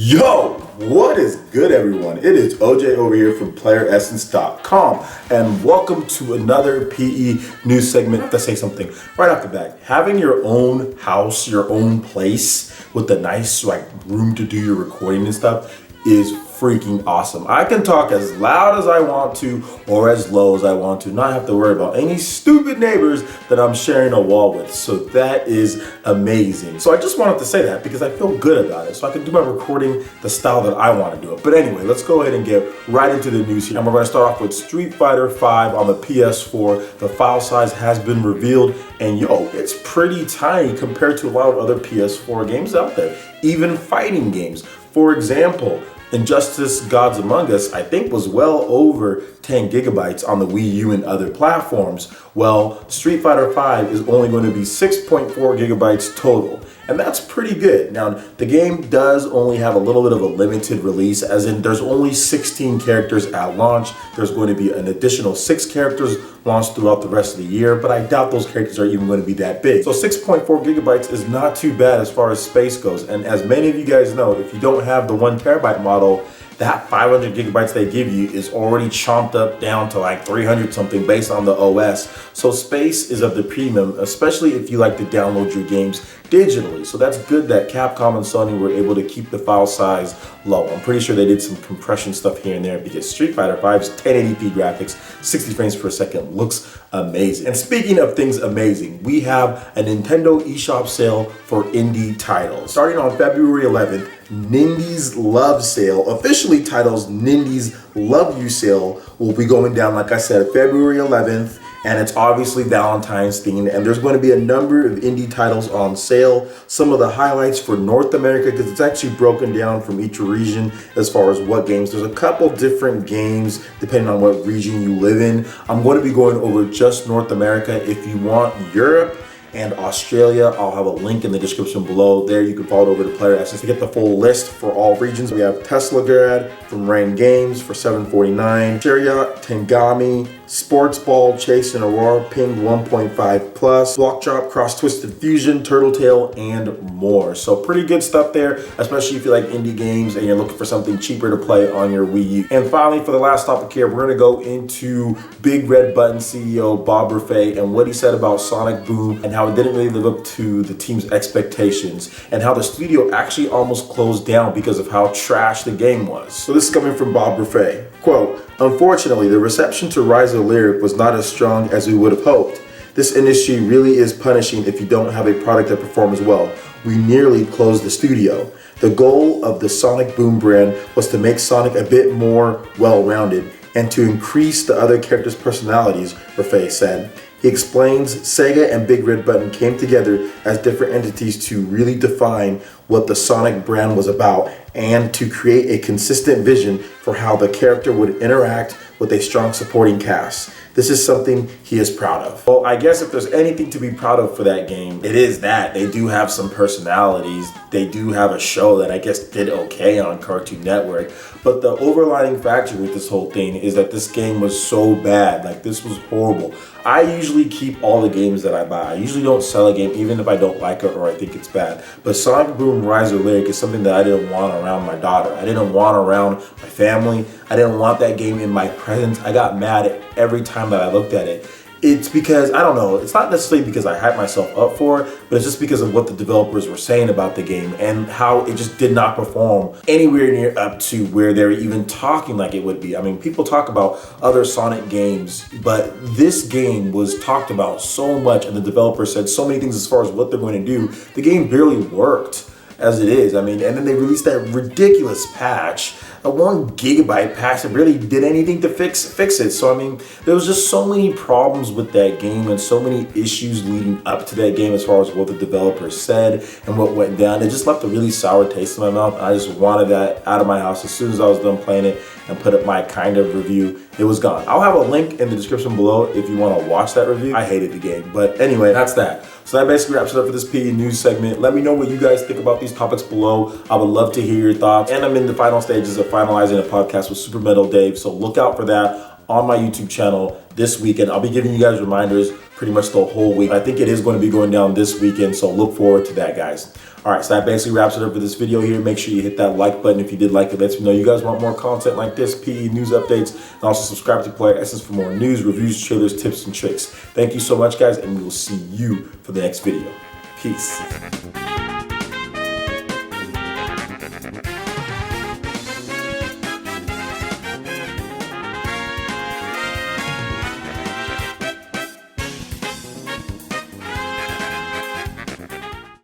Yo, what is good, everyone? It is OJ over here from PlayerEssence.com, and welcome to another PE news segment. To say something right off the bat, having your own house, your own place with a nice room to do your recording and stuff is freaking awesome. I can talk as loud as I want to or as low as I want to, not have to worry about any stupid neighbors that I'm sharing a wall with. So that is amazing. So I just wanted to say that because I feel good about it. So I can do my recording the style that I want to do it. But anyway, let's go ahead and get right into the news here. And we're going to start off with Street Fighter V on the PS4. The file size has been revealed, and yo, it's pretty tiny compared to a lot of other PS4 games out there, even fighting games. For example, Injustice Gods Among Us, I think, was well over 10 gigabytes on the Wii U and other platforms. Well, Street Fighter V is only going to be 6.4 gigabytes total, and that's pretty good. Now, the game does only have a little bit of a limited release, as in there's only 16 characters at launch. There's going to be an additional 6 characters launched throughout the rest of the year, but I doubt those characters are even going to be that big. So 6.4 gigabytes is not too bad as far as space goes, and as many of you guys know, if you don't have the 1 terabyte model, that 500 gigabytes they give you is already chomped up down to like 300 something based on the OS. So space is of the premium, especially if you like to download your games digitally. So that's good that Capcom and Sony were able to keep the file size low. I'm pretty sure they did some compression stuff here and there because Street Fighter V's 1080p graphics, 60 frames per second, looks amazing. And speaking of things amazing, we have a Nintendo eShop sale for indie titles. Starting on February 11th, Nindies Love Sale, officially titled Nindies Love You Sale, will be going down, like I said, February 11th. And it's obviously Valentine's themed, and there's going to be a number of indie titles on sale. Some of the highlights for North America, because it's actually broken down from each region as far as what games. There's a couple different games depending on what region you live in. I'm going to be going over just North America. If you want Europe and Australia, I'll have a link in the description below. There you can follow over to PlayerEssence to get the full list for all regions. We have Teslagrad from Rain Games for $7.49, Chariot, Tengami, Sports Ball, Chase and Aurora, pinged 1.5 plus, Block Drop, Cross Twisted Fusion, Turtle Tail, and more. So pretty good stuff there, especially if you like indie games and you're looking for something cheaper to play on your Wii U. And finally, for the last topic here, we're gonna go into Big Red Button CEO Bob Raffay and what he said about Sonic Boom and how it didn't really live up to the team's expectations and how the studio actually almost closed down because of how trash the game was. So this is coming from Bob Raffay. Quote, "Unfortunately, the reception to Rise of Lyric was not as strong as we would have hoped. This industry really is punishing if you don't have a product that performs well. We nearly closed the studio. The goal of the Sonic Boom brand was to make Sonic a bit more well-rounded and to increase the other characters' personalities," Raffay said. He explains Sega and Big Red Button came together as different entities to really define what the Sonic brand was about and to create a consistent vision for how the character would interact with a strong supporting cast. This is something he is proud of. Well, I guess if there's anything to be proud of for that game, it is that. They do have some personalities. They do have a show that I guess did okay on Cartoon Network. But the overlying factor with this whole thing is that this game was so bad. Like, this was horrible. I usually keep all the games that I buy. I usually don't sell a game even if I don't like it or I think it's bad. But Sonic Boom Rise of Lyric is something that I didn't want around my daughter. I didn't want around my family. I didn't want that game in my presence. I got mad every time that I looked at it. It's because, I don't know, it's not necessarily because I hyped myself up for it, but it's just because of what the developers were saying about the game and how it just did not perform anywhere near up to where they were even talking like it would be. I mean, people talk about other Sonic games, but this game was talked about so much and the developers said so many things as far as what they're going to do. The game barely worked as it is. I mean, and then they released that ridiculous patch, a 1 gigabyte patch that really did anything to fix it. So I mean, there was just so many problems with that game and so many issues leading up to that game as far as what the developers said and what went down. It just left a really sour taste in my mouth. I just wanted that out of my house as soon as I was done playing it and put up my kind of review. It was gone. I'll have a link in the description below if you want to watch that review. I hated the game, but anyway, that's that. So that basically wraps it up for this PE news segment. Let me know what you guys think about these topics below. I would love to hear your thoughts. And I'm in the final stages of finalizing a podcast with Super Metal Dave, so look out for that on my YouTube channel this weekend. I'll be giving you guys reminders pretty much the whole week. I think it is going to be going down this weekend, so look forward to that, guys. All right, so that basically wraps it up for this video here. Make sure you hit that like button if you did like it. Let me know you guys want more content like this, PE news updates, and also subscribe to Player Essence for more news, reviews, trailers, tips, and tricks. Thank you so much, guys, and we will see you for the next video. Peace.